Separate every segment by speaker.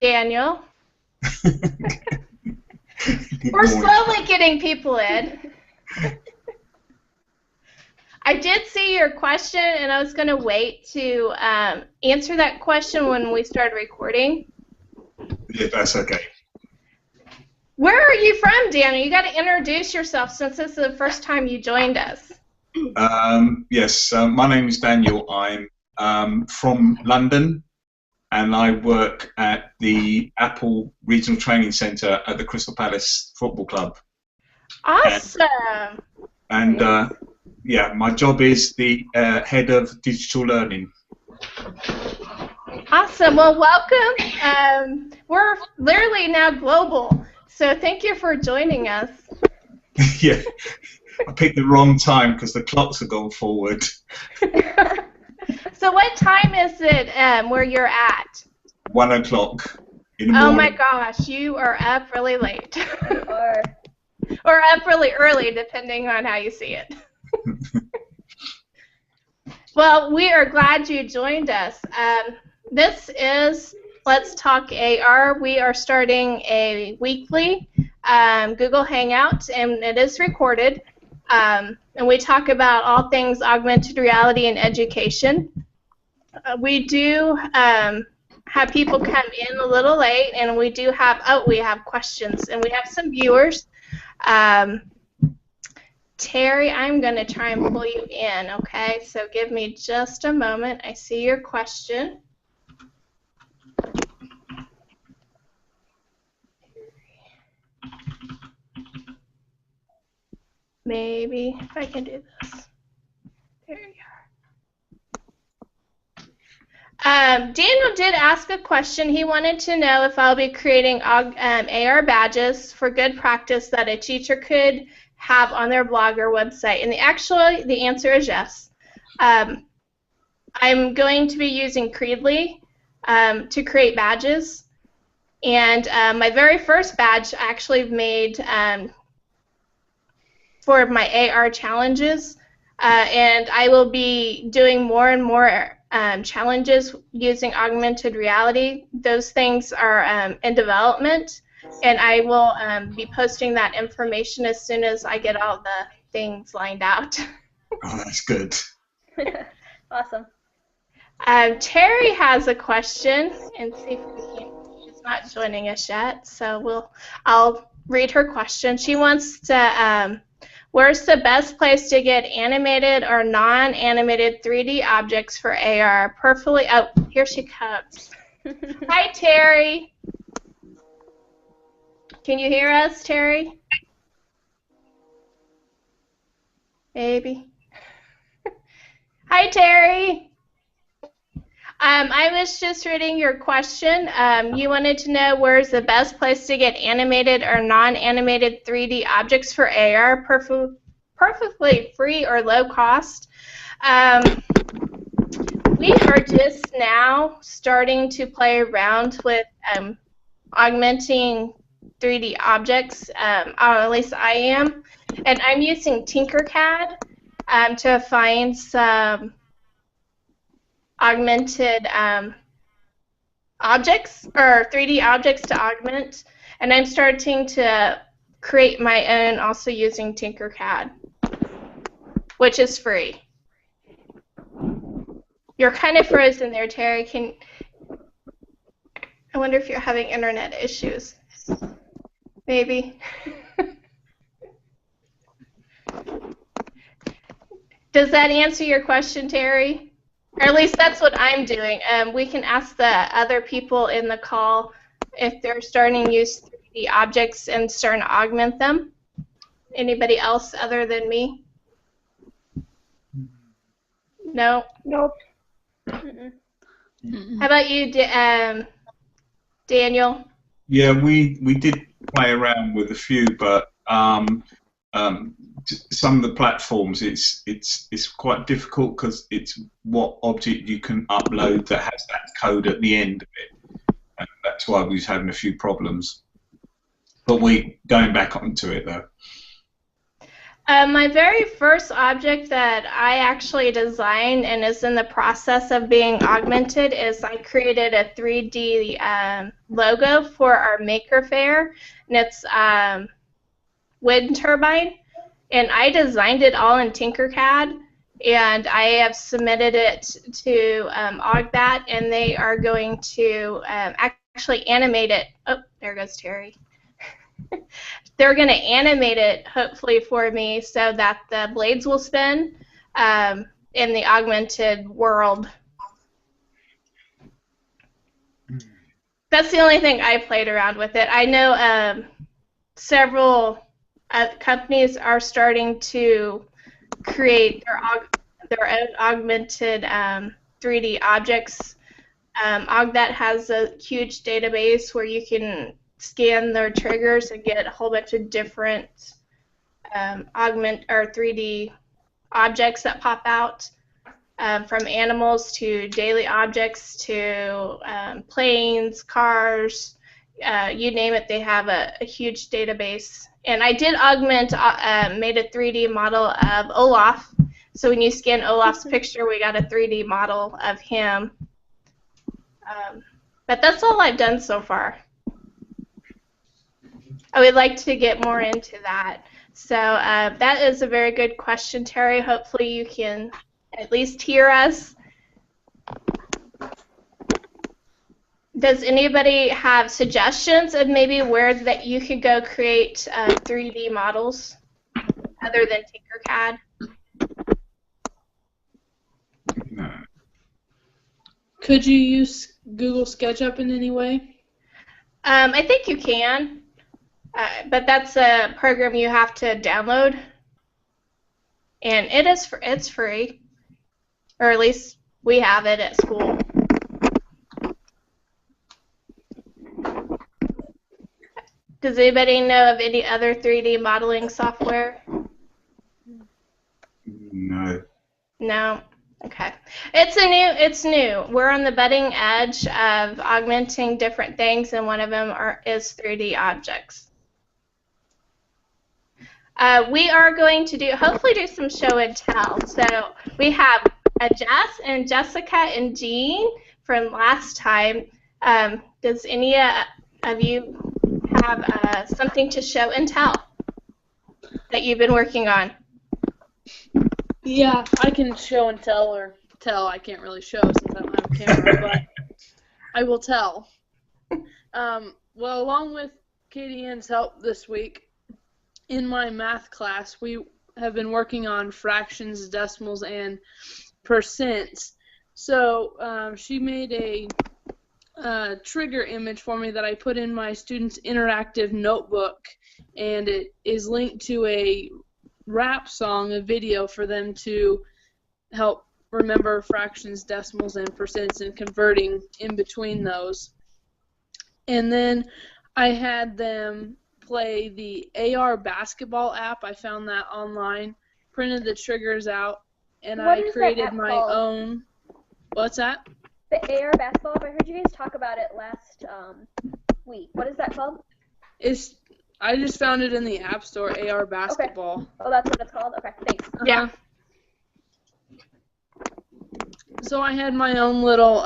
Speaker 1: Daniel.
Speaker 2: Good
Speaker 1: We're
Speaker 2: morning.
Speaker 1: slowly getting people in. I did see your question, and I was going to wait to answer that question when we started recording.
Speaker 2: Yeah, that's okay.
Speaker 1: Where are you from, Daniel? You got to introduce yourself since this is the first time you joined us.
Speaker 2: Yes, my name is Daniel. I'm from London, and I work at the Apple Regional Training Centre at the Crystal Palace Football Club.
Speaker 1: Awesome.
Speaker 2: And yeah, my job is the head of digital learning.
Speaker 1: Awesome. Well, welcome. We're literally now global, so thank you for joining us.
Speaker 2: Yeah, I picked the wrong time because the clocks have gone forward.
Speaker 1: So what time is it where you're at?
Speaker 2: 1 o'clock in the morning.
Speaker 1: Oh my gosh, you are up really late. Or up really early, depending on how you see it. Well, we are glad you joined us. This is Let's Talk AR. We are starting a weekly Google Hangout, and it is recorded. And we talk about all things augmented reality and education. We do have people come in a little late, and we do have, we have questions, and we have some viewers. Terry, I'm going to try and pull you in, okay? So give me just a moment. I see your question. Maybe if I can do this. There you are. Daniel did ask a question. He wanted to know if I'll be creating AR badges for good practice that a teacher could have on their blog or website. And the answer is yes. I'm going to be using Creedly to create badges. And my very first badge I actually made for my AR challenges. And I will be doing more and more challenges using augmented reality. Those things are in development, and I will be posting that information as soon as I get all the things lined out.
Speaker 2: Oh, that's good.
Speaker 3: Awesome.
Speaker 1: Terry has a question, and see if we can. She's not joining us yet, so I'll read her question. She wants to. Where's the best place to get animated or non-animated 3D objects for AR? Perfectly. Oh, here she comes. Hi, Terry. Can you hear us, Terry? Maybe. Hi, Terry. I was just reading your question. You wanted to know where's the best place to get animated or non-animated 3D objects for AR, perfectly free or low cost. We are just now starting to play around with augmenting 3D objects, or at least I am, and I'm using Tinkercad to find some augmented objects, or 3D objects to augment, and I'm starting to create my own also using Tinkercad, which is free. You're kind of frozen there, Terry. I wonder if you're having internet issues. Maybe. Does that answer your question, Terry? Or at least that's what I'm doing. We can ask the other people in the call if they're starting to use 3D objects and starting to augment them. Anybody else other than me? No?
Speaker 3: Nope. Mm-mm.
Speaker 1: How about you, Daniel?
Speaker 2: Yeah, we did play around with a few, but some of the platforms it's quite difficult because it's what object you can upload that has that code at the end of it, and that's why we was having a few problems. But we going back onto it though.
Speaker 1: My very first object that I actually designed and is in the process of being augmented is I created a 3D logo for our Maker Faire, and it's wind turbine, and I designed it all in Tinkercad, and I have submitted it to Augbat, and they are going to actually animate it. Oh, there goes Terry. They're going to animate it, hopefully, for me so that the blades will spin in the augmented world. That's the only thing I played around with it. I know several companies are starting to create their own augmented 3D objects. Augmented has a huge database where you can scan their triggers and get a whole bunch of different 3D objects that pop out, from animals to daily objects to planes, cars, you name it. They have a huge database. And I did made a 3D model of Olaf. So when you scan Olaf's picture, we got a 3D model of him. But that's all I've done so far. I would like to get more into that. So that is a very good question, Terry. Hopefully you can at least hear us. Does anybody have suggestions of maybe where that you could go create 3D models other than Tinkercad?
Speaker 2: No.
Speaker 4: Could you use Google SketchUp in any way?
Speaker 1: I think you can. But that's a program you have to download, and it's free, or at least we have it at school. Does anybody know of any other 3D modeling software?
Speaker 2: No.
Speaker 1: No. Okay. It's new. We're on the budding edge of augmenting different things, and one of them is 3D objects. We are going to hopefully do some show and tell. So we have Jess and Jessica and Jean from last time. Does any of you have something to show and tell that you've been working on?
Speaker 4: Yeah, I can show and tell, or tell. I can't really show since I don't have a camera, but I will tell. Well, along with Katie Ann's help this week, in my math class, we have been working on fractions, decimals, and percents. So she made a trigger image for me that I put in my students' interactive notebook, and it is linked to a rap song, a video for them to help remember fractions, decimals, and percents and converting in between those. And then I had them play the AR basketball app. I found that online, printed the triggers out, and I created my own. What's that?
Speaker 3: The AR basketball app. I heard you guys talk about it last week. What is that called?
Speaker 4: I just found it in the App Store, AR basketball.
Speaker 3: Okay. Oh, that's what it's called? Okay, thanks.
Speaker 1: Yeah.
Speaker 4: So I had my own little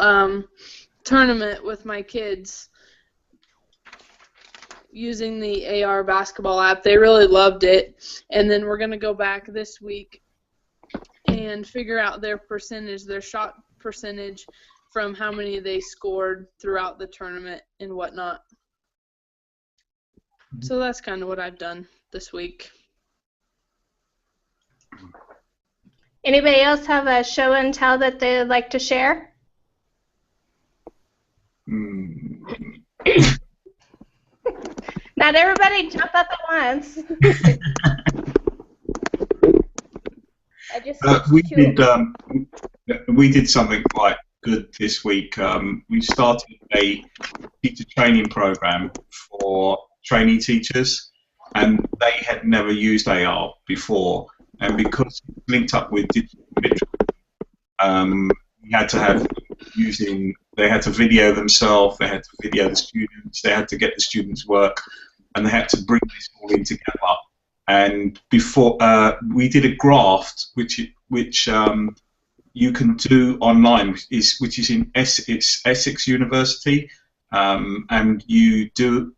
Speaker 4: tournament with my kids using the AR basketball app. They really loved it. And then we're going to go back this week and figure out their percentage, their shot percentage from how many they scored throughout the tournament and whatnot. So that's kind of what I've done this week.
Speaker 1: Anybody else have a show and tell that they would like to share? Not everybody jump up at once.
Speaker 3: I just
Speaker 2: we did something quite good this week. We started a teacher training program for training teachers, and they had never used AR before. And because it's linked up with digital imagery, we had to have they had to video themselves, they had to video the students, they had to get the students' work, and they had to bring this all in together and before we did a graft which you can do online, which is in it's Essex University, and you do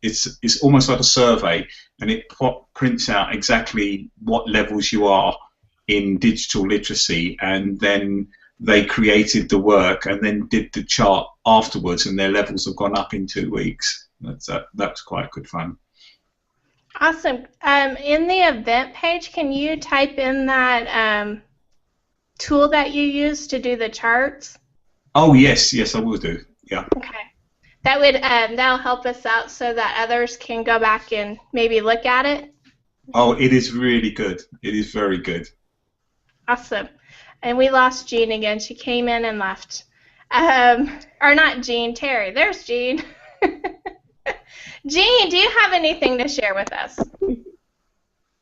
Speaker 2: it's almost like a survey, and it prints out exactly what levels you are in digital literacy, and then they created the work and then did the chart afterwards, and their levels have gone up in 2 weeks. That's quite good fun.
Speaker 1: Awesome. In the event page, can you type in that tool that you use to do the charts?
Speaker 2: Oh yes, I will do. Yeah.
Speaker 1: Okay. That would that'll help us out so that others can go back and maybe look at it.
Speaker 2: Oh, it is really good. It is very good.
Speaker 1: Awesome. And we lost Jean again. She came in and left. Or not Jean, Terry. There's Jean. Jean, do you have anything to share with us?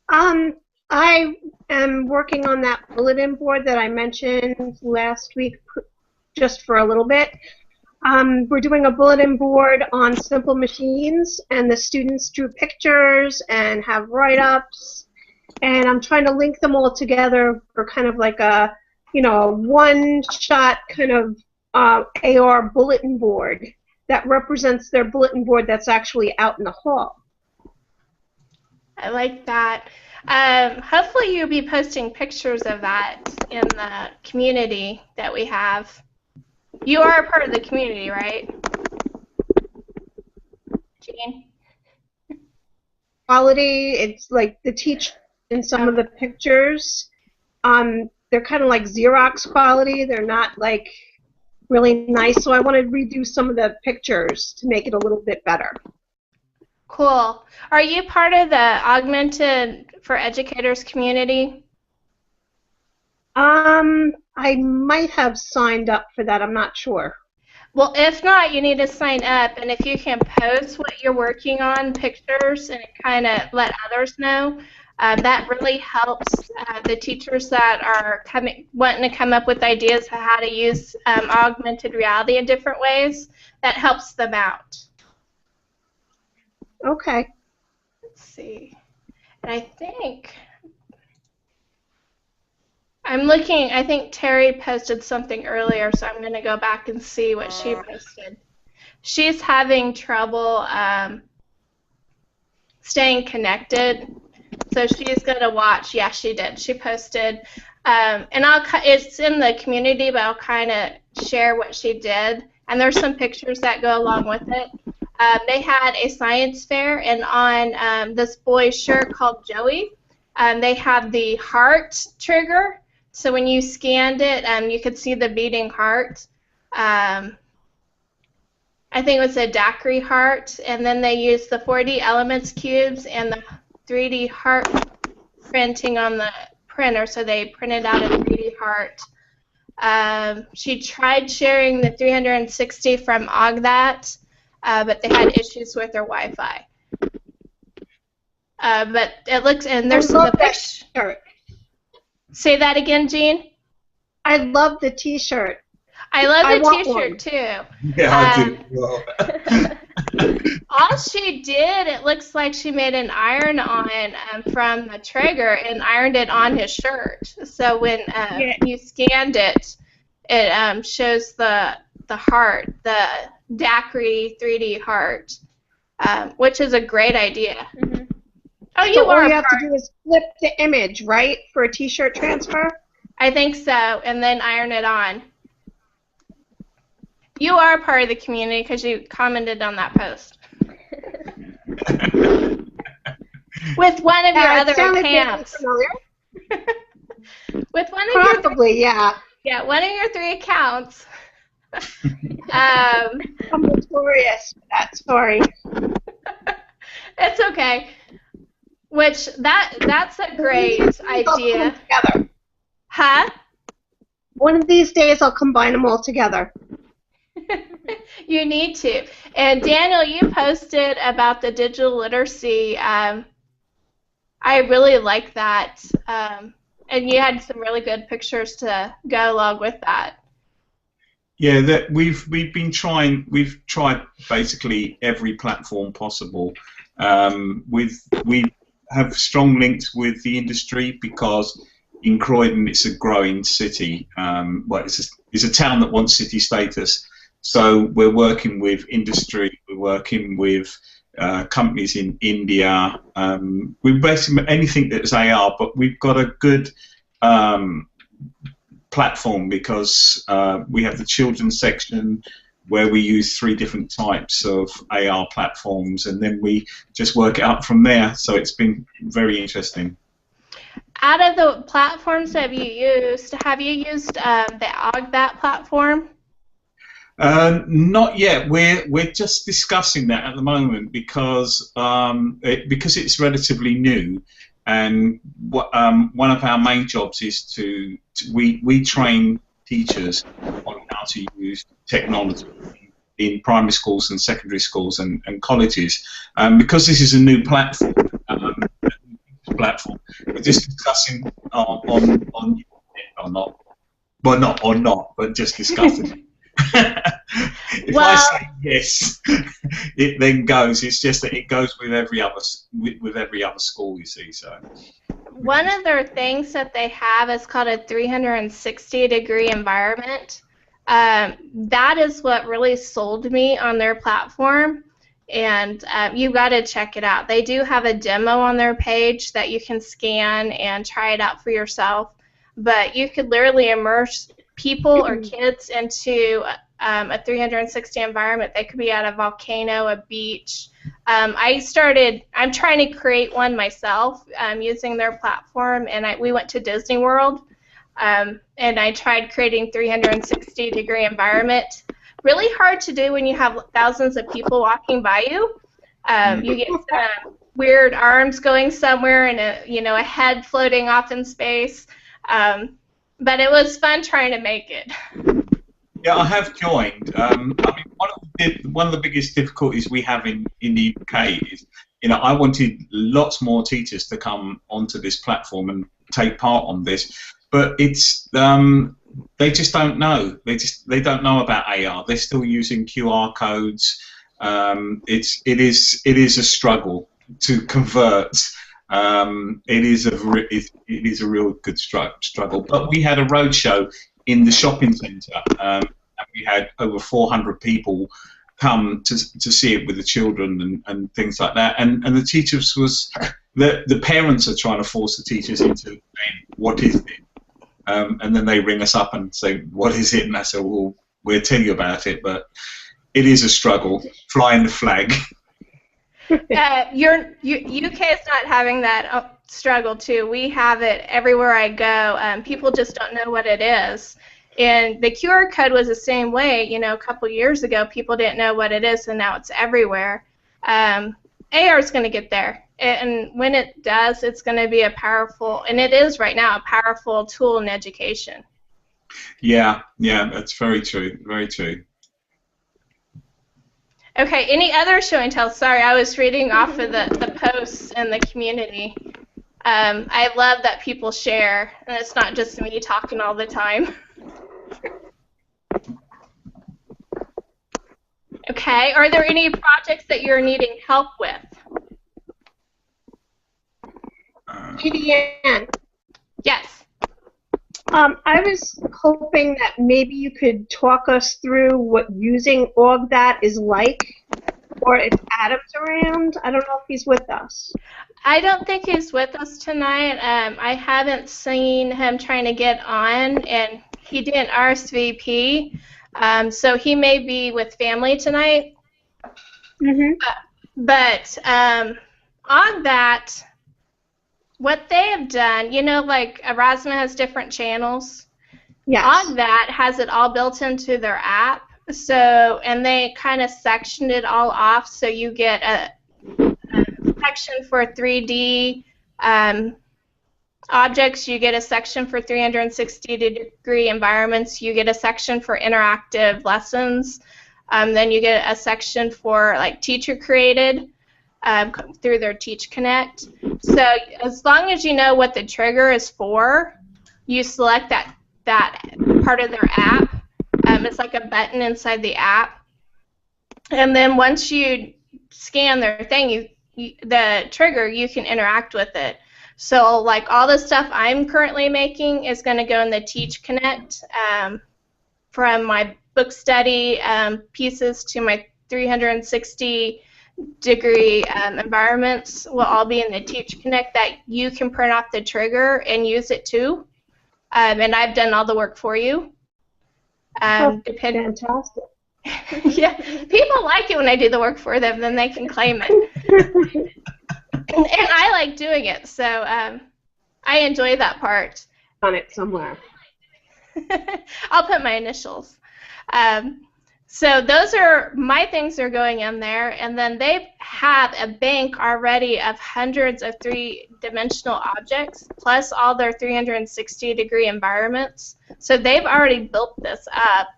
Speaker 5: I am working on that bulletin board that I mentioned last week, just for a little bit. We're doing a bulletin board on simple machines, and the students drew pictures and have write-ups, and I'm trying to link them all together for kind of like a, a one-shot kind of AR bulletin board that represents their bulletin board that's actually out in the hall.
Speaker 1: I like that. Hopefully you'll be posting pictures of that in the community that we have. You are a part of the community, right, Jean?
Speaker 5: Quality, it's like the teacher in some of the pictures. They're kind of like Xerox quality. They're not like really nice, so I want to redo some of the pictures to make it a little bit better.
Speaker 1: Cool. Are you part of the Augmented for Educators community?
Speaker 5: I might have signed up for that. I'm not sure.
Speaker 1: Well, if not, you need to sign up, and if you can post what you're working on, pictures, and kind of let others know, that really helps the teachers that are wanting to come up with ideas of how to use augmented reality in different ways. That helps them out.
Speaker 5: Okay.
Speaker 1: Let's see. And I think I'm looking, I think Terry posted something earlier, so I'm going to go back and see what she posted. She's having trouble staying connected, so she's going to watch. Yeah, she did. She posted, and it's in the community, but I'll kind of share what she did. And there's some pictures that go along with it. They had a science fair, and on this boy's shirt called Joey, they had the heart trigger. So when you scanned it, you could see the beating heart. I think it was a daiquiri heart, and then they used the 4D elements cubes and the 3D heart printing on the printer, so they printed out a 3D heart. She tried sharing the 360 from Augthat, but they had issues with their Wi-Fi. But it looks, and there's
Speaker 5: I love
Speaker 1: the
Speaker 5: that
Speaker 1: picture.
Speaker 5: shirt.
Speaker 1: Say that again, Jean.
Speaker 5: I love the T-shirt.
Speaker 1: I love
Speaker 5: I
Speaker 1: the
Speaker 5: want
Speaker 1: T-shirt
Speaker 5: one.
Speaker 1: too.
Speaker 2: Yeah, I do. Well.
Speaker 1: All she did, it looks like she made an iron-on from the trigger and ironed it on his shirt. So when you scanned it, it shows the heart, the daiquiri 3D heart, which is a great idea.
Speaker 5: Mm-hmm.
Speaker 1: Oh, you
Speaker 5: So
Speaker 1: are.
Speaker 5: all you have to do is flip the image, right, for a T-shirt transfer?
Speaker 1: I think so, and then iron it on. You are part of the community because you commented on that post. With one of your other accounts. With one of
Speaker 5: Probably, yeah.
Speaker 1: Yeah, one of your 3 accounts.
Speaker 5: I'm notorious for that story.
Speaker 1: It's okay. Which that's a great idea.
Speaker 5: Together.
Speaker 1: Huh?
Speaker 5: One of these days I'll combine them all together.
Speaker 1: You need to. And Daniel, you posted about the digital literacy. I really like that. And you had some really good pictures to go along with that.
Speaker 2: Yeah, we've tried basically every platform possible. We have strong links with the industry because in Croydon it's a growing city. Well, it's a town that wants city status. So we're working with industry, we're working with companies in India. We're basically anything that's AR, but we've got a good platform because we have the children's section where we use 3 different types of AR platforms, and then we just work it up from there. So it's been very interesting.
Speaker 1: Out of the platforms have you used the Augmented platform?
Speaker 2: Not yet. We're just discussing that at the moment because it's relatively new, and one of our main jobs is we train teachers on how to use technology in primary schools and secondary schools and colleges. Because this is a new platform, we're just discussing on or not. Well, not or not, but just discussing. If I say yes, it then goes. It's just that it goes with every other school, you see. So
Speaker 1: one of their things that they have is called a 360-degree environment. That is what really sold me on their platform, and you've got to check it out. They do have a demo on their page that you can scan and try it out for yourself, but you could literally immerse people or kids into a 360 environment. They could be at a volcano, a beach. I'm trying to create one myself using their platform, and we went to Disney World, and I tried creating 360-degree environment. Really hard to do when you have thousands of people walking by you. You get some weird arms going somewhere and a head floating off in space. But it was fun trying to make it.
Speaker 2: Yeah, I have joined. I mean, one of the biggest difficulties we have in the UK is, I wanted lots more teachers to come onto this platform and take part on this, but it's they just don't know. They don't know about AR. They're still using QR codes. It is a struggle to convert. It is a real good struggle. But we had a roadshow in the shopping centre, and we had over 400 people come to see it with the children and things like that. And the teachers the parents are trying to force the teachers into saying, what is it? And then they ring us up and say, what is it? And I say, well, we'll tell you about it, but it is a struggle, flying the flag.
Speaker 1: UK is not having that struggle too. We have it everywhere I go. People just don't know what it is. And the QR code was the same way. A couple years ago, people didn't know what it is, and now it's everywhere. AR is going to get there, and when it does, it's going to be a powerful, and it is right now, a powerful tool in education.
Speaker 2: Yeah, that's very true. Very true.
Speaker 1: Okay, any other show and tell? Sorry, I was reading off of the posts in the community. I love that people share, and it's not just me talking all the time. Okay, are there any projects that you're needing help with?
Speaker 5: Gideon.
Speaker 1: Yes.
Speaker 5: I was hoping that maybe you could talk us through what using Augmented is like, or if Adam's around. I don't know if he's with us.
Speaker 1: I don't think he's with us tonight. I haven't seen him trying to get on, and he didn't RSVP, so he may be with family tonight. But on that, what they have done, like Erasmus has different channels.
Speaker 5: Yes.
Speaker 1: Augmented has it all built into their app. So, and they kind of sectioned it all off, so you get a section for 3D objects, you get a section for 360-degree environments, you get a section for interactive lessons, then you get a section for teacher-created through their Teach Connect. So as long as you know what the trigger is for, you select that part of their app. It's like a button inside the app. And then once you scan their thing, the trigger, you can interact with it. So like all the stuff I'm currently making is going to go in the Teach Connect, from my book study pieces to my 360-degree environments will all be in the Teach Connect that you can print off the trigger and use it too. And I've done all the work for you.
Speaker 5: Fantastic.
Speaker 1: Yeah, people like it when I do the work for them, then they can claim it. And I like doing it, so I enjoy that part.
Speaker 5: On it somewhere.
Speaker 1: I'll put my initials. So those are my things are going in there, and then they have a bank already of hundreds of three-dimensional objects, plus all their 360-degree environments. So they've already built this up.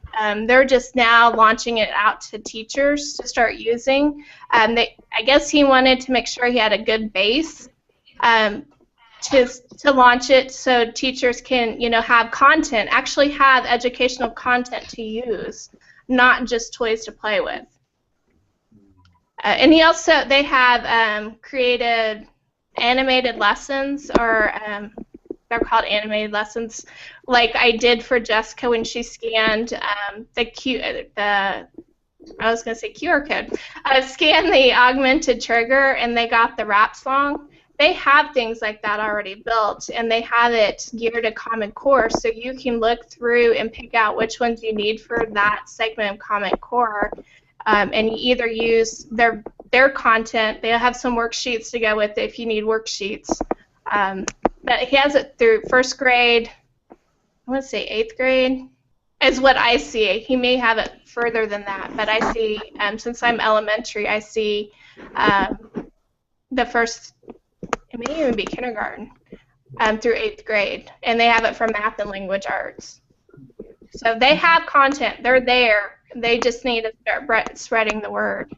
Speaker 1: They're just now launching it out to teachers to start using. I guess he wanted to make sure he had a good base to launch it, so teachers can, have content, actually have educational content to use, not just toys to play with. And they have created animated lessons, or they're called animated lessons, like I did for Jessica when she scanned I was going to say QR code. Scanned the augmented trigger and they got the rap song. They have things like that already built, and they have it geared to Common Core, so you can look through and pick out which ones you need for that segment of Common Core, and you either use their content. They'll have some worksheets to go with it if you need worksheets. But he has it through first grade, I want to say 8th grade, is what I see. He may have it further than that, but I see, since I'm elementary, I see the first, it may even be kindergarten, through 8th grade, and they have it for math and language arts. So they have content. They're there. They just need to start spreading the word.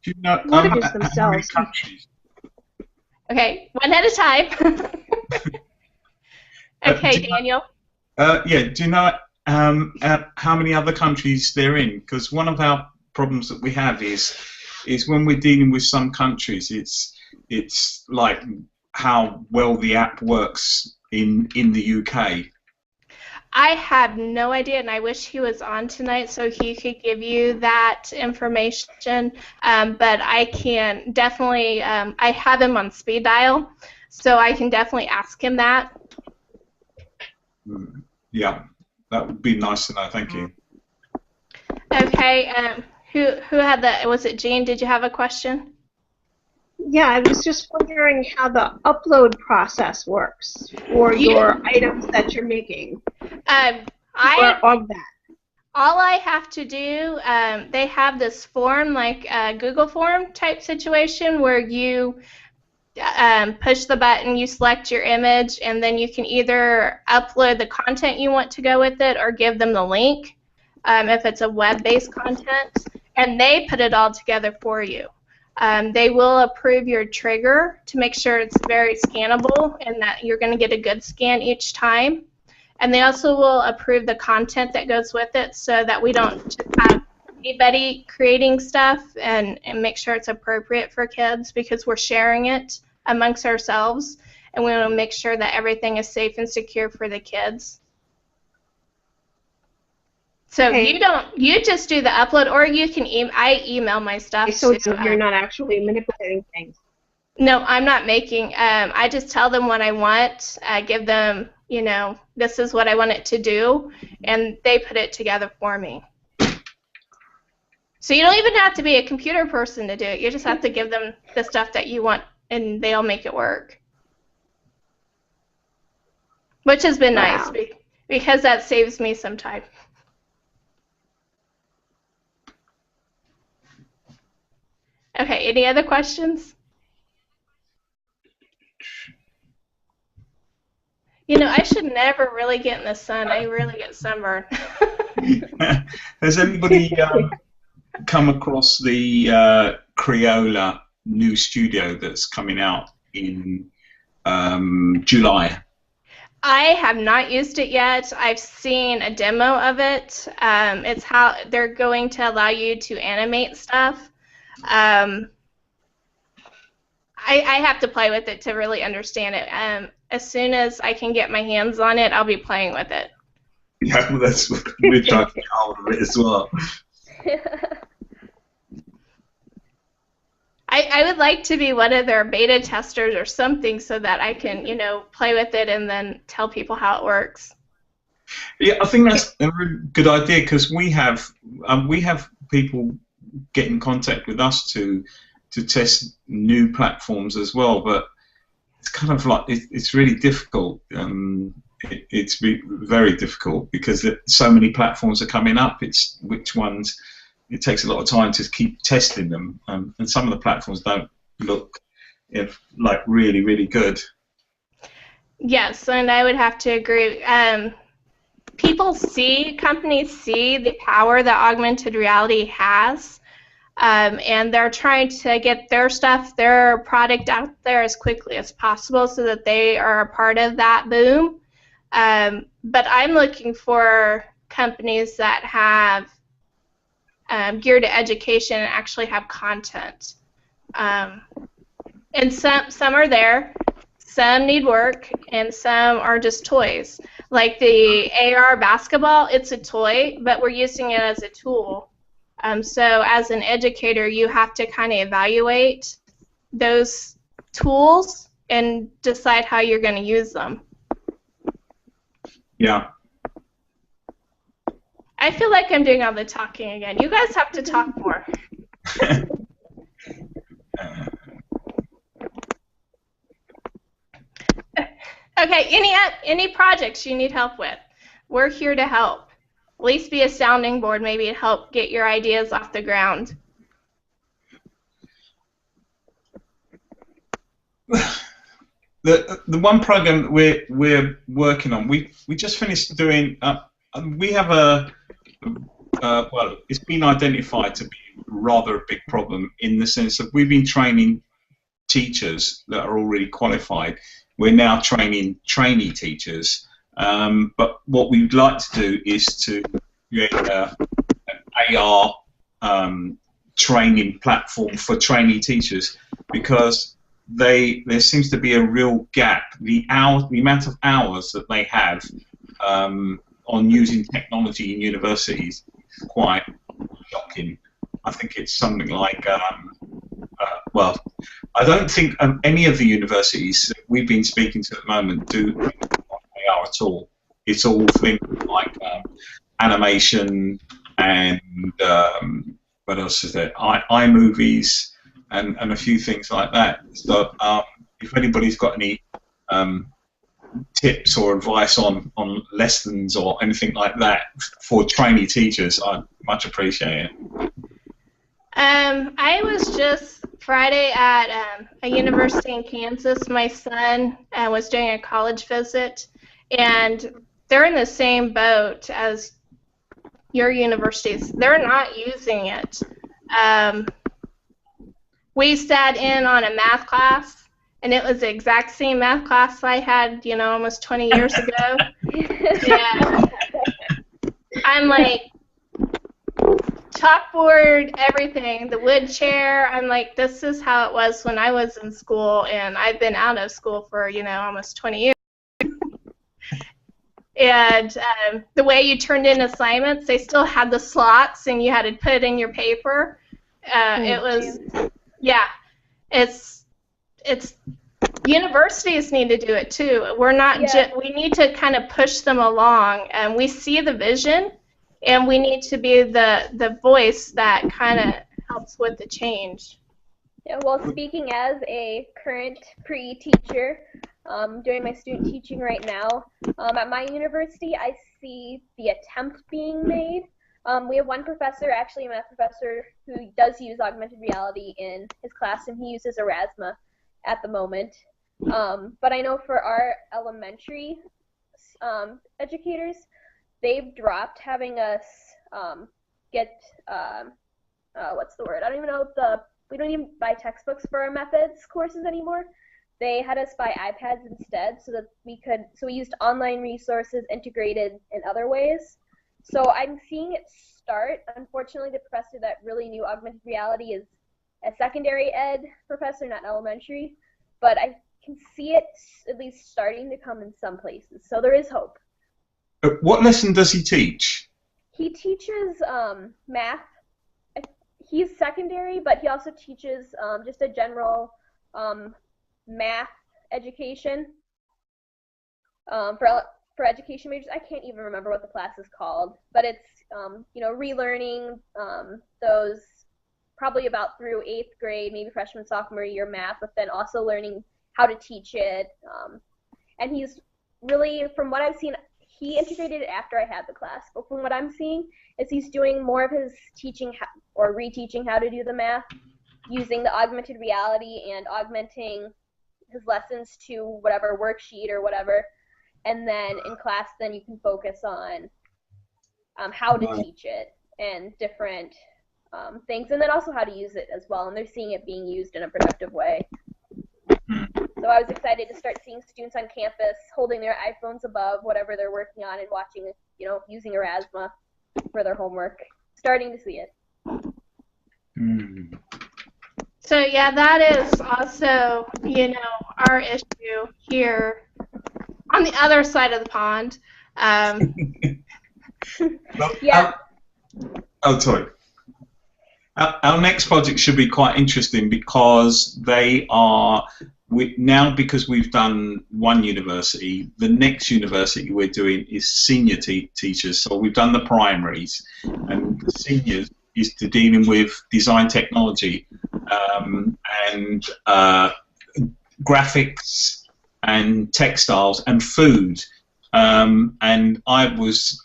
Speaker 2: Do you know
Speaker 5: Languages
Speaker 2: how many
Speaker 5: themselves.
Speaker 2: countries?
Speaker 1: Okay, one at a time. Okay, Daniel.
Speaker 2: Yeah, do you know how many other countries they're in? Because one of our problems that we have is when we're dealing with some countries, it's like how well the app works in the UK.
Speaker 1: I have no idea, and I wish he was on tonight so he could give you that information. But I can definitely, I have him on speed dial, so I can definitely ask him that.
Speaker 2: Yeah, that would be nice to know. Thank you.
Speaker 1: Okay, who had the? Was it Jean? Did you have a question?
Speaker 5: Yeah, I was just wondering how the upload process works for your items that you're making.
Speaker 1: All I have to do, they have this form, like a Google form type situation, where you push the button, you select your image, and then you can either upload the content you want to go with it or give them the link if it's a web-based content, and they put it all together for you. They will approve your trigger to make sure it's very scannable and that you're going to get a good scan each time. And they also will approve the content that goes with it so that we don't just have anybody creating stuff and make sure it's appropriate for kids, because we're sharing it amongst ourselves and we want to make sure that everything is safe and secure for the kids. So
Speaker 5: Okay.
Speaker 1: you just do the upload, or you can I email my stuff.
Speaker 5: So
Speaker 1: to,
Speaker 5: you're not actually manipulating things.
Speaker 1: No, I'm not making. I just tell them what I want. I give them, this is what I want it to do, and they put it together for me. So you don't even have to be a computer person to do it. You just have to give them the stuff that you want, and they'll make it work. Which has been nice, because that saves me some time. Okay, any other questions? I should never really get in the sun. I really get sunburned.
Speaker 2: Has anybody come across the Crayola new studio that's coming out in July?
Speaker 1: I have not used it yet. I've seen a demo of it. It's how they're going to allow you to animate stuff. I have to play with it to really understand it. As soon as I can get my hands on it, I'll be playing with it.
Speaker 2: Yeah, well, that's what we're trying to get hold of it as well.
Speaker 1: I would like to be one of their beta testers or something so that I can, play with it and then tell people how it works.
Speaker 2: Yeah, I think that's a really good idea because we have people get in contact with us to test new platforms as well, but it's kind of like it's really difficult. It's very difficult because so many platforms are coming up. It's which ones. It takes a lot of time to keep testing them, and some of the platforms don't look like really, really good.
Speaker 1: Yes, and I would have to agree. Companies see the power that augmented reality has, and they're trying to get their product out there as quickly as possible so that they are a part of that boom. But I'm looking for companies that have geared to education and actually have content. And some are there, some need work, and some are just toys. Like the AR basketball, it's a toy, but we're using it as a tool. So as an educator, you have to kind of evaluate those tools and decide how you're going to use them.
Speaker 2: Yeah.
Speaker 1: I feel like I'm doing all the talking again. You guys have to talk more. Okay, any projects you need help with, we're here to help. At least be a sounding board, maybe to help get your ideas off the ground.
Speaker 2: The one program that we're working on, we just finished doing. We have well, it's been identified to be rather a big problem in the sense that we've been training teachers that are already qualified. We're now training trainee teachers, but what we'd like to do is to create an AR training platform for trainee teachers because there seems to be a real gap. The amount of hours that they have on using technology in universities is quite shocking. I think it's something like, well, I don't think any of the universities that we've been speaking to at the moment do AR at all. It's all things like animation and what else is there? iMovies and a few things like that. So if anybody's got any tips or advice on lessons or anything like that for trainee teachers, I'd much appreciate it.
Speaker 1: I was just Friday at a university in Kansas. My son was doing a college visit, and they're in the same boat as your universities. They're not using it. We sat in on a math class, and it was the exact same math class I had, almost 20 years ago. And I'm like, chalkboard, everything, the wood chair. I'm like, this is how it was when I was in school, and I've been out of school for, almost 20 years. And the way you turned in assignments, they still had the slots, and you had to put it in your paper. It was, yeah, it's universities need to do it too. We're not we need to kind of push them along, and we see the vision. And we need to be the voice that kind of helps with the change.
Speaker 3: Yeah, well, speaking as a current pre-teacher, doing my student teaching right now, at my university, I see the attempt being made. We have one professor, actually a math professor, who does use augmented reality in his class, and he uses Erasmus at the moment. But I know for our elementary educators, they've dropped having us get, what's the word? I don't even know we don't even buy textbooks for our methods courses anymore. They had us buy iPads instead so that we used online resources integrated in other ways. So I'm seeing it start. Unfortunately, the professor that really knew augmented reality is a secondary ed professor, not elementary, but I can see it at least starting to come in some places. So there is hope.
Speaker 2: What lesson does he teach?
Speaker 3: He teaches math. He's secondary, but he also teaches just a general math education for education majors. I can't even remember what the class is called, but it's relearning those probably about through 8th grade, maybe freshman, sophomore year math, but then also learning how to teach it. And he's really, from what I've seen, he integrated it after I had the class, but from what I'm seeing is he's doing more of his teaching or reteaching how to do the math using the augmented reality and augmenting his lessons to whatever worksheet or whatever, and then in class then you can focus on how to teach it and different things, and then also how to use it as well, and they're seeing it being used in a productive way. So I was excited to start seeing students on campus holding their iPhones above whatever they're working on and watching, using Erasmus for their homework. Starting to see it.
Speaker 1: So yeah, that is also, our issue here on the other side of the pond.
Speaker 3: Yeah.
Speaker 2: Sorry. Our next project should be quite interesting because they are, now because we've done one university, the next university we're doing is senior teachers. So we've done the primaries, and the seniors is to dealing with design technology and graphics and textiles and food. And I was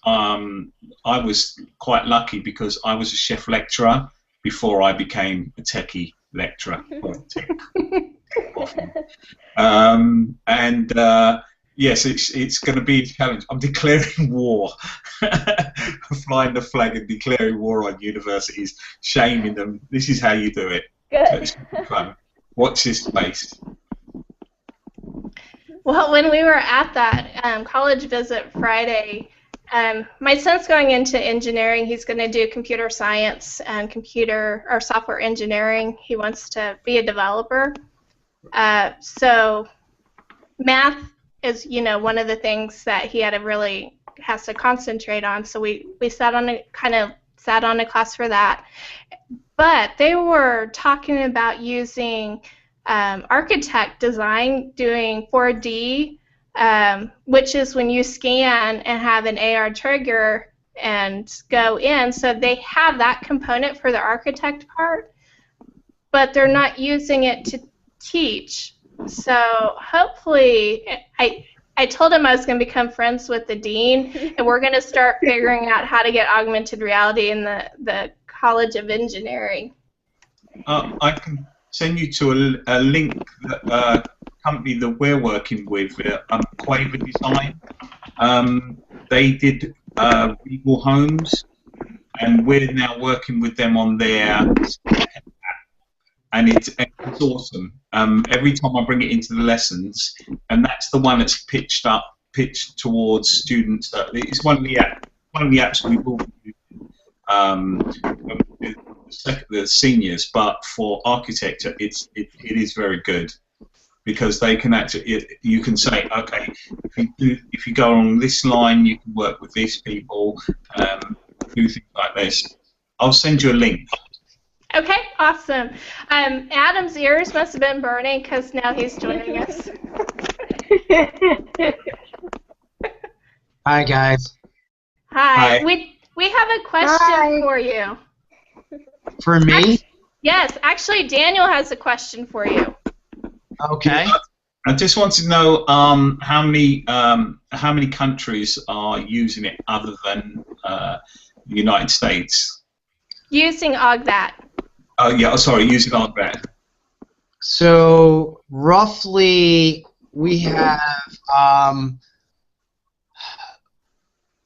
Speaker 2: quite lucky because I was a chef lecturer before I became a techie lecturer. Yes, it's going to be a challenge. I'm declaring war, flying the flag and declaring war on universities, shaming them. This is how you do it.
Speaker 3: Good.
Speaker 2: So it's going to be fun. Watch this space.
Speaker 1: Well, when we were at that college visit Friday, my son's going into engineering. He's going to do computer science and computer or software engineering. He wants to be a developer. So math is, one of the things that he has to concentrate on. So we sat on a class for that. But they were talking about using architect design, doing 4D, which is when you scan and have an AR trigger and go in. So they have that component for the architect part, but they're not using it to teach. So hopefully, I told him I was going to become friends with the dean, and we're going to start figuring out how to get augmented reality in the College of Engineering.
Speaker 2: I can send you to a link that company that we're working with, Quaver Design. They did Google Homes, and we're now working with them on their app, and it's awesome. Every time I bring it into the lessons, and that's the one that's pitched towards students. It's one of the apps we will be the seniors, but for architecture, it is very good because they can actually, you can say, okay, if you go on this line, you can work with these people, do things like this. I'll send you a link.
Speaker 1: Okay, awesome. Adam's ears must have been burning because now he's joining us.
Speaker 6: Hi, guys.
Speaker 1: Hi.
Speaker 2: Hi.
Speaker 1: We have a question for you.
Speaker 6: For me?
Speaker 1: Yes, actually, Daniel has a question for you.
Speaker 6: Okay.
Speaker 2: I just want to know how many countries are using it other than the United States.
Speaker 1: Using AugThat.
Speaker 2: Oh yeah, sorry, using AugThat.
Speaker 6: So roughly, we have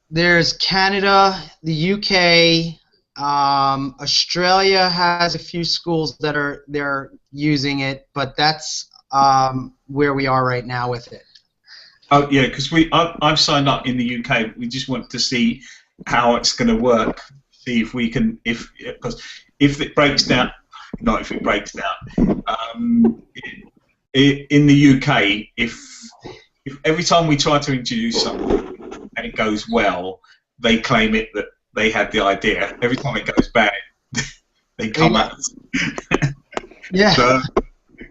Speaker 6: there's Canada, the UK, Australia has a few schools that they're using it, but that's where we are right now with it.
Speaker 2: Oh yeah, because I've signed up in the UK. We just want to see how it's going to work. See if we can, because if it breaks down, not if it breaks down. In the UK, if every time we try to introduce something and it goes well, they claim it that they had the idea. Every time it goes bad, they come at us.
Speaker 6: Yeah.
Speaker 2: So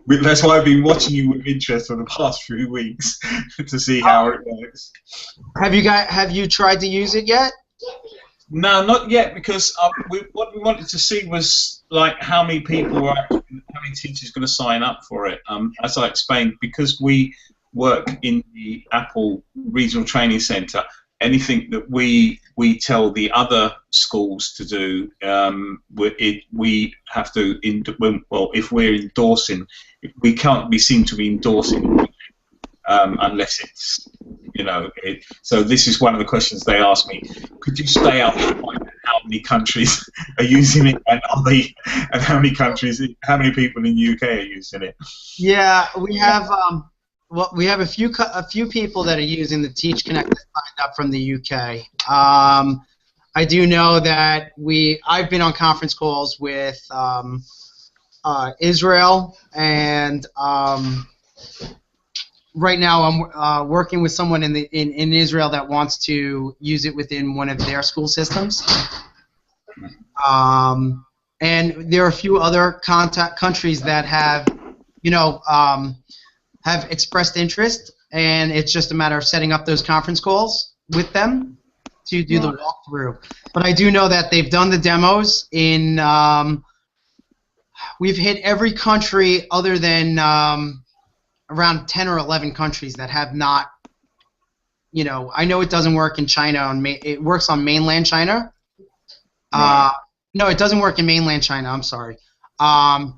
Speaker 2: that's why I've been watching you with interest for the past few weeks to see how it works.
Speaker 6: Have you tried to use it yet?
Speaker 2: No, not yet, because what we wanted to see was like how many people are actually, how many teachers are going to sign up for it. As I explained, because we work in the Apple Regional Training Centre, anything that we tell the other schools to do, we have to, if we're endorsing, we can't be seen to be endorsing unless it's, so this is one of the questions they asked me. Could you stay up and find out how many countries are using it, and how many people in the UK are using it?
Speaker 6: Yeah, we have we have a few people that are using the Teach Connect that signed up from the UK. I do know that I've been on conference calls with Israel, and right now I'm working with someone in Israel that wants to use it within one of their school systems. And there are a few other countries that have, have expressed interest, and it's just a matter of setting up those conference calls with them to do the walkthrough. But I do know that they've done the demos in. We've hit every country other than around 10 or 11 countries that have not. I know it doesn't work in China. It works on mainland China. No, it doesn't work in mainland China. I'm sorry,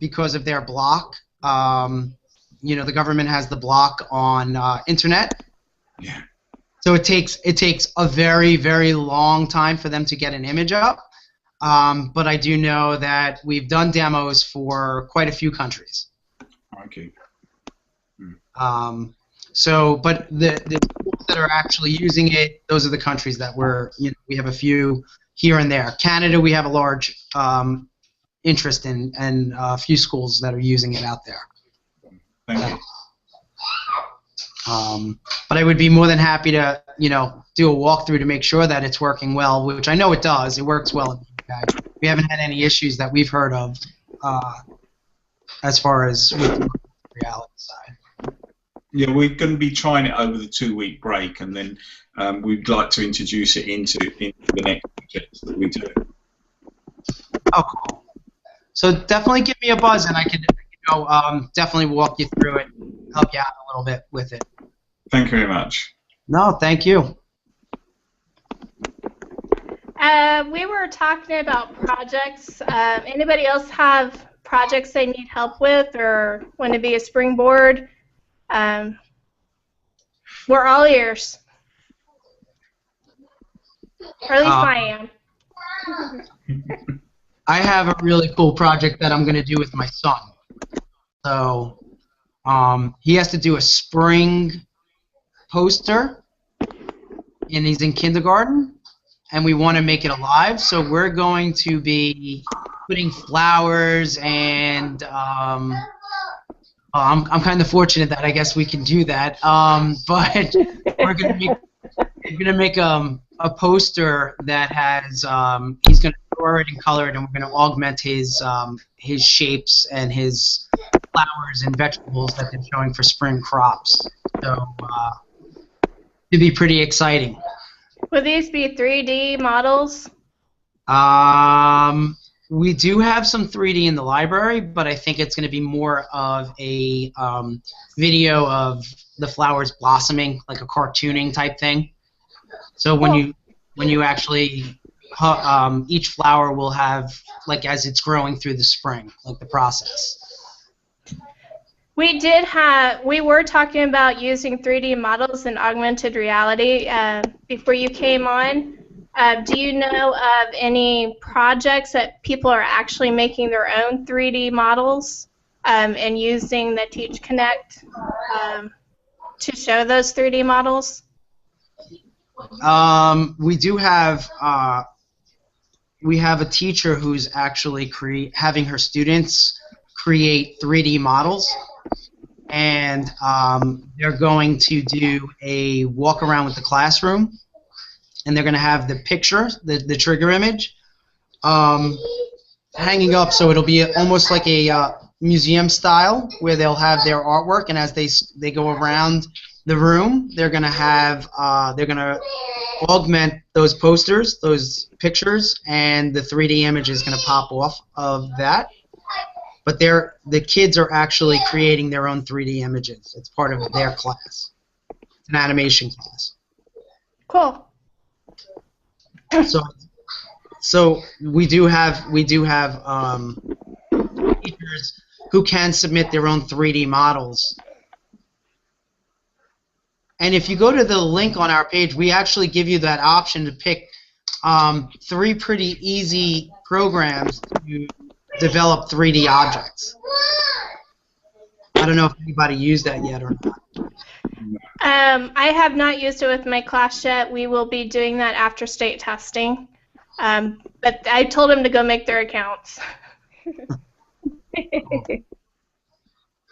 Speaker 6: because of their block. The government has the block on internet.
Speaker 2: Yeah.
Speaker 6: So it takes a very, very long time for them to get an image up. But I do know that we've done demos for quite a few countries.
Speaker 2: Okay.
Speaker 6: But the schools that are actually using it, those are the countries that we have a few here and there. Canada, we have a large interest in, and a few schools that are using it out there.
Speaker 2: Thank you.
Speaker 6: But I would be more than happy to, do a walkthrough to make sure that it's working well, which I know it does. It works well in the UK. We haven't had any issues that we've heard of as far as with the reality side.
Speaker 2: Yeah, we're going to be trying it over the 2-week break, and then we'd like to introduce it into the next projects that we do.
Speaker 6: Oh, cool. So definitely give me a buzz, and I can definitely walk you through it, help you out a little bit with it.
Speaker 2: Thank you very much.
Speaker 6: No, thank you.
Speaker 1: We were talking about projects. Anybody else have projects they need help with or want to be a springboard? We're all ears. Or at least I am.
Speaker 6: I have a really cool project that I'm going to do with my son. So he has to do a spring poster, and he's in kindergarten, and we want to make it alive. So we're going to be putting flowers, and I'm kind of fortunate that I guess we can do that. But we're going to make a poster that has he's going to draw it and color it, and we're going to augment his shapes and his flowers and vegetables that they're showing for spring crops. So it'd be pretty exciting.
Speaker 1: Will these be 3D models?
Speaker 6: We do have some 3D in the library, but I think it's going to be more of a video of the flowers blossoming, like a cartooning type thing. So when you actually each flower will have, like, as it's growing through the spring, like the process.
Speaker 1: We were talking about using 3D models in augmented reality before you came on. Do you know of any projects that people are actually making their own 3D models and using the Teach Connect to show those 3D models?
Speaker 6: We do have we have a teacher who's actually having her students create 3D models, and they're going to do a walk around with the classroom, and they're going to have the picture, the trigger image, hanging up, so it'll be almost like a museum style where they'll have their artwork, and as they go around the room, they're going to augment those posters, those pictures, and the 3D image is going to pop off of that. But the kids are actually creating their own 3D images. It's part of their class. It's an animation class.
Speaker 1: Cool.
Speaker 6: So we do have teachers who can submit their own 3D models. And if you go to the link on our page, we actually give you that option to pick 3 pretty easy programs to develop 3D objects. I don't know if anybody used that yet or not.
Speaker 1: I have not used it with my class yet. We will be doing that after state testing. But I told them to go make their accounts.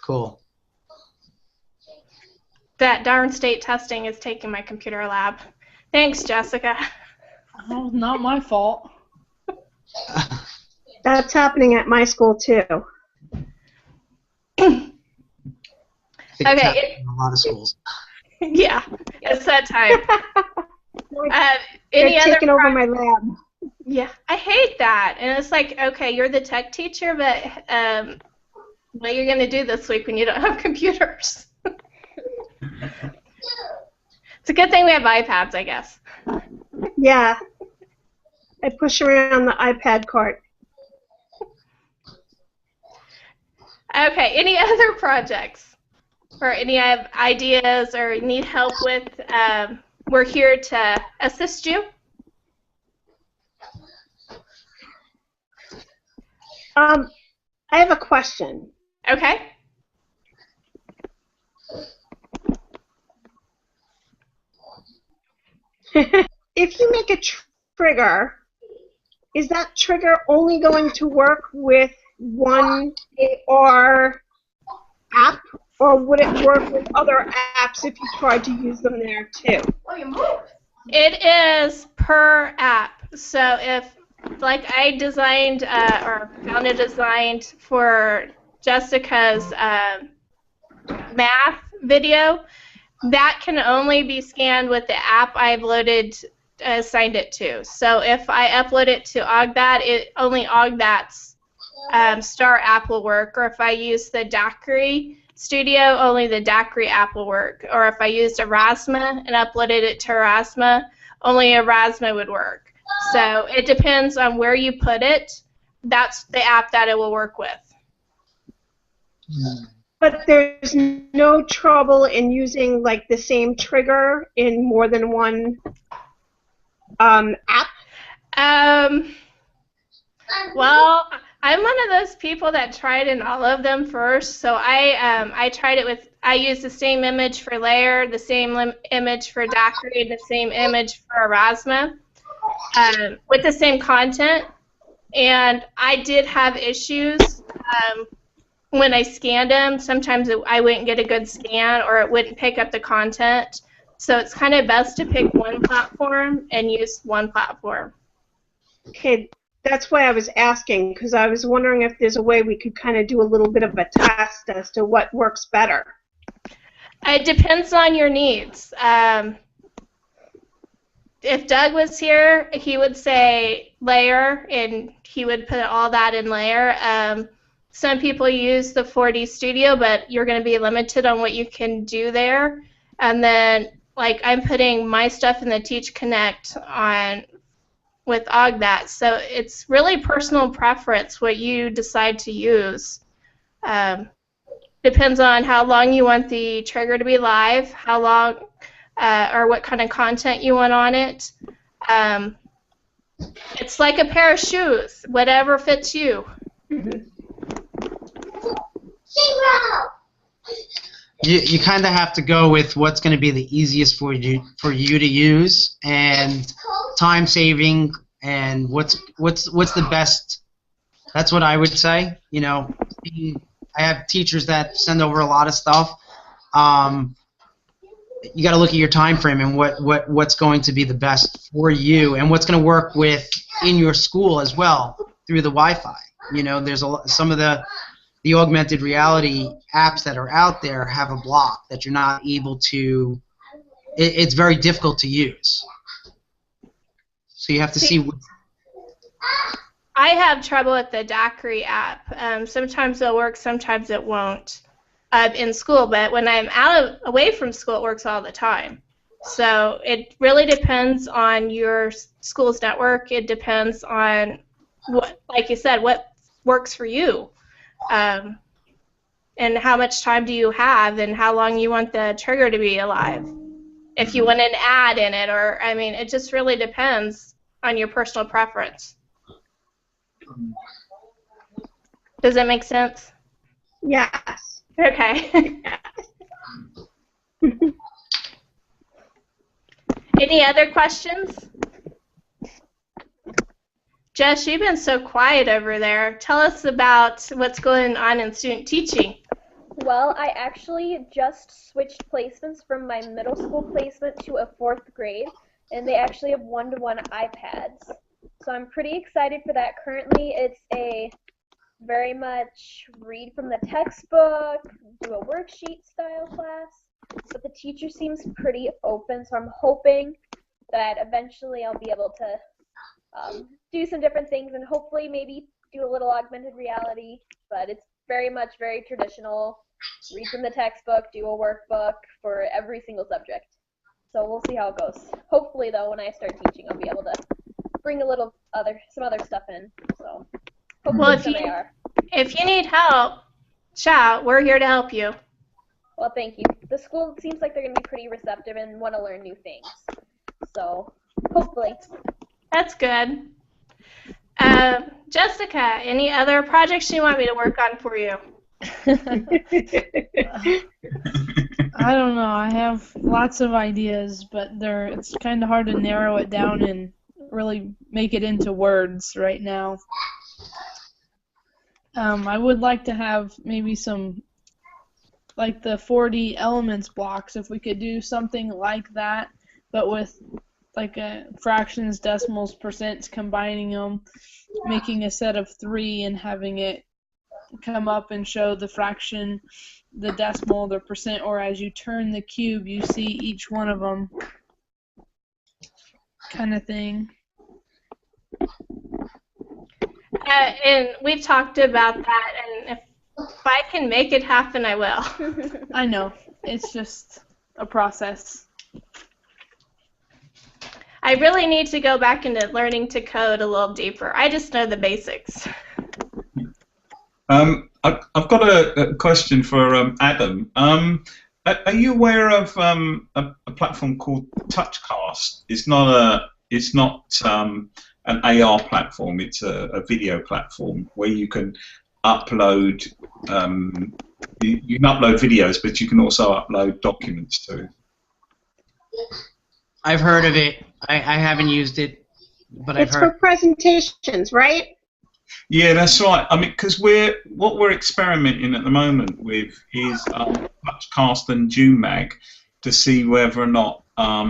Speaker 6: Cool.
Speaker 1: That darn state testing is taking my computer lab. Thanks, Jessica.
Speaker 4: Oh, not my fault.
Speaker 5: That's happening at my school too.
Speaker 6: I think it's
Speaker 1: Okay,
Speaker 6: happening in a lot of schools.
Speaker 1: Yeah, it's that time.
Speaker 5: They're
Speaker 1: Any other
Speaker 5: taking over my lab.
Speaker 1: Yeah, I hate that. And it's like, okay, you're the tech teacher, but what are you going to do this week when you don't have computers? It's a good thing we have iPads, I guess.
Speaker 5: Yeah. I push around the iPad cart.
Speaker 1: Okay, any other projects or any ideas or need help with? We're here to assist you.
Speaker 5: I have a question.
Speaker 1: Okay.
Speaker 5: If you make a trigger, is that trigger only going to work with one AR app, or would it work with other apps if you tried to use them there too?
Speaker 1: It is per app. So if, like, I designed or found a design for Jessica's math video, that can only be scanned with the app I've assigned it to. So if I upload it to Augbat, it only Augbat's Star app will work. Or if I use the Daiquiri Studio, only the Daiquiri app will work. Or if I used Erasma and uploaded it to Erasma, only Erasma would work. So it depends on where you put it. That's the app that it will work with.
Speaker 5: But there's no trouble in using like the same trigger in more than one app?
Speaker 1: Well, I'm one of those people that tried in all of them first. So I tried it with, I used the same image for Layer, the same image for Daiquiri, and the same image for Erasma with the same content. And I did have issues when I scanned them. Sometimes I wouldn't get a good scan or it wouldn't pick up the content. So it's kind of best to pick one platform and use one platform.
Speaker 5: Okay, that's why I was asking, because I was wondering if there's a way we could kind of do a little bit of a test as to what works better.
Speaker 1: It depends on your needs. If Doug was here, he would say Layer, and he would put all that in Layer. Some people use the 4D Studio, but you're going to be limited on what you can do there. And then, like, I'm putting my stuff in the Teach Connect on with Augbat. So it's really personal preference what you decide to use. Depends on how long you want the trigger to be live, how long or what kind of content you want on it. It's like a pair of shoes, whatever fits you.
Speaker 6: You kind of have to go with what's going to be the easiest for you to use and time saving and what's the best. That's what I would say. You know, I have teachers that send over a lot of stuff. You got to look at your time frame and what's going to be the best for you, and what's going to work with in your school as well through the Wi-Fi. You know, there's some of the augmented reality apps that are out there have a block that you're not able to. It's very difficult to use. So you have to see.
Speaker 1: I have trouble with the Daiquiri app. Sometimes it'll work, sometimes it won't in school. But when I'm away from school, it works all the time. So it really depends on your school's network. It depends on what, like you said, what works for you, and how much time do you have, and how long you want the trigger to be alive. If you want an ad in it, or I mean, it just really depends on your personal preference. Does that make sense?
Speaker 5: Yes.
Speaker 1: Okay. Any other questions? Jess, you've been so quiet over there. Tell us about what's going on in student teaching.
Speaker 3: Well, I actually just switched placements from my middle school placement to a 4th grade, and they actually have one-to-one iPads. So I'm pretty excited for that. Currently, it's a very much read from the textbook, do a worksheet style class, but the teacher seems pretty open, so I'm hoping that eventually I'll be able to do some different things and hopefully maybe do a little augmented reality, but it's very traditional. Read from the textbook, do a workbook for every single subject. So we'll see how it goes. Hopefully, though, when I start teaching, I'll be able to bring some other stuff in. So hopefully
Speaker 1: well, if you need help, shout. We're here to help you.
Speaker 3: Well, thank you. The school seems like they're going to be pretty receptive and want to learn new things. So hopefully.
Speaker 1: That's good. Jessica, any other projects you want me to work on for you?
Speaker 4: I don't know. I have lots of ideas, but it's kind of hard to narrow it down and really make it into words right now. I would like to have maybe some, like the 4D elements blocks, if we could do something like that, but with like fractions, decimals, percents, combining them, making a set of 3 and having it come up and show the fraction, the decimal, the percent, or as you turn the cube, you see each one of them, kind of thing.
Speaker 1: And we've talked about that, and if I can make it happen, I will.
Speaker 4: I know. It's just a process.
Speaker 1: I really need to go back into learning to code a little deeper. I just know the basics.
Speaker 2: I've got a question for Adam. Are you aware of a platform called TouchCast? It's not an AR platform. It's a video platform where you can upload you can upload videos, but you can also upload documents too.
Speaker 6: I've heard of it. I haven't used it, but I've heard.
Speaker 5: It's for presentations, right?
Speaker 2: Yeah, that's right. I mean, because what we're experimenting at the moment with is TouchCast and JUMag to see whether or not,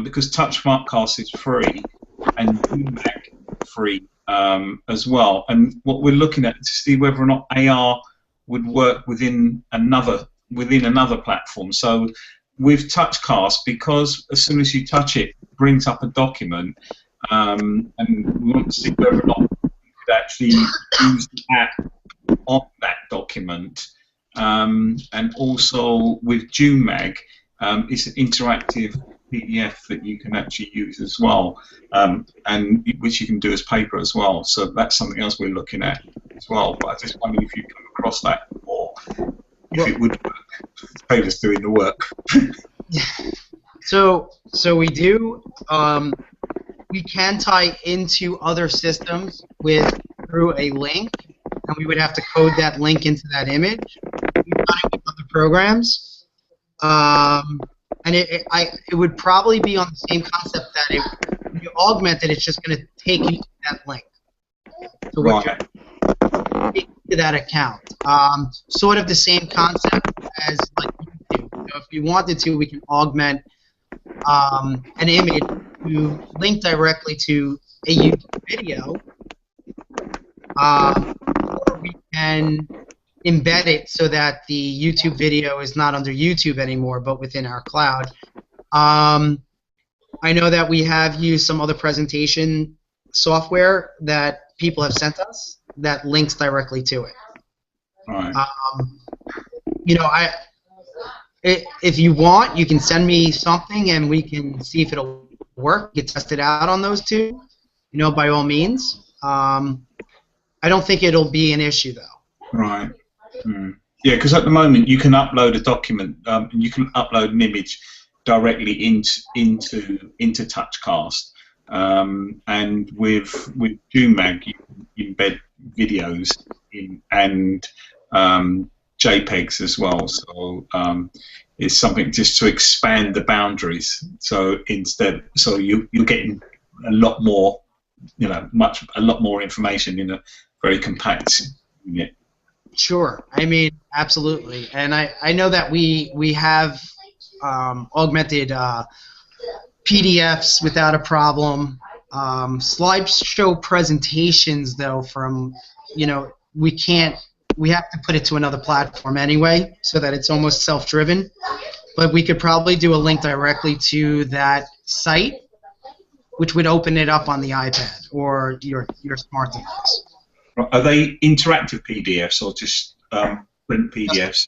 Speaker 2: because TouchCast is free and JUMag free as well, and what we're looking at to see whether or not AR would work within another platform. So with TouchCast, because as soon as you touch it, it brings up a document, and we want to see whether or not we could actually use the app on that document. And also with JUMag, it's an interactive PDF that you can actually use as well, and which you can do as paper as well. So that's something else we're looking at as well. But I just wondered if you come across that, or if it would work. Paper's doing the work.
Speaker 6: So we do. We can tie into other systems through a link, and we would have to code that link into that image. We've done it with other programs, and it would probably be on the same concept that augment it, it's just going to take you to that link. So what
Speaker 2: Right.
Speaker 6: you're taking to that account. Sort of the same concept as like YouTube. So if you wanted to, we can augment an image to link directly to a YouTube video, or we can embed it so that the YouTube video is not under YouTube anymore, but within our cloud. I know that we have used some other presentation software that people have sent us that links directly to it.
Speaker 2: Right.
Speaker 6: You know, if you want, you can send me something and we can see if it'll work. You can test it out on those two. You know, by all means. I don't think it'll be an issue though.
Speaker 2: Right. Yeah, because at the moment you can upload a document, you can upload an image directly into TouchCast, and with JUMag you embed videos in and JPEGs as well. So it's something just to expand the boundaries. So you're getting a lot more, you know, a lot more information in a very compact unit.
Speaker 6: Sure. I mean, absolutely. And I know that we have augmented PDFs without a problem. Slideshow presentations, though, from, you know, we have to put it to another platform anyway, so that it's almost self-driven. But we could probably do a link directly to that site, which would open it up on the iPad or your smart device.
Speaker 2: Are they interactive PDFs or just print PDFs?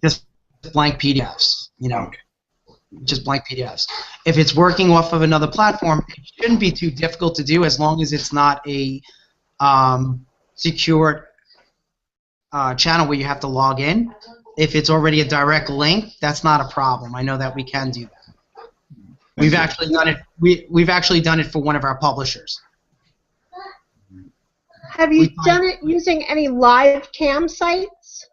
Speaker 6: Just blank PDFs, you know.
Speaker 2: Okay.
Speaker 6: Just blank PDFs. If it's working off of another platform, it shouldn't be too difficult to do as long as it's not a secured channel where you have to log in. If it's already a direct link, that's not a problem. I know that we can do that. We've actually done it. We've actually done it for one of our publishers.
Speaker 5: Have you done it using any live cam sites?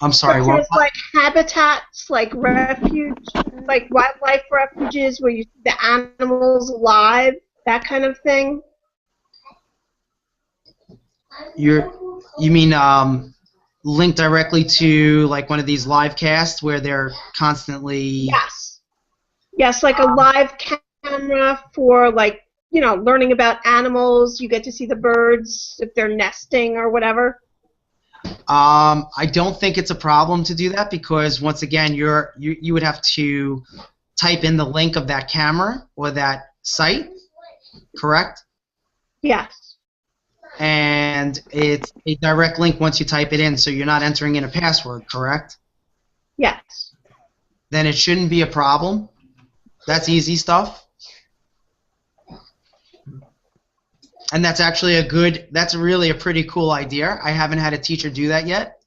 Speaker 6: I'm sorry.
Speaker 5: Such as like habitats, like refuge, like wildlife refuges where you see the animals live, that kind of thing?
Speaker 6: You mean link directly to like one of these live casts where they're constantly?
Speaker 5: Yes. Yes, like a live camera for like, you know, learning about animals. You get to see the birds if they're nesting or whatever.
Speaker 6: I don't think it's a problem to do that because once again, you would have to type in the link of that camera or that site, correct?
Speaker 5: Yes.
Speaker 6: And it's a direct link once you type it in, so you're not entering in a password, correct?
Speaker 5: Yes.
Speaker 6: Then it shouldn't be a problem. That's easy stuff. And that's actually that's really a pretty cool idea. I haven't had a teacher do that yet.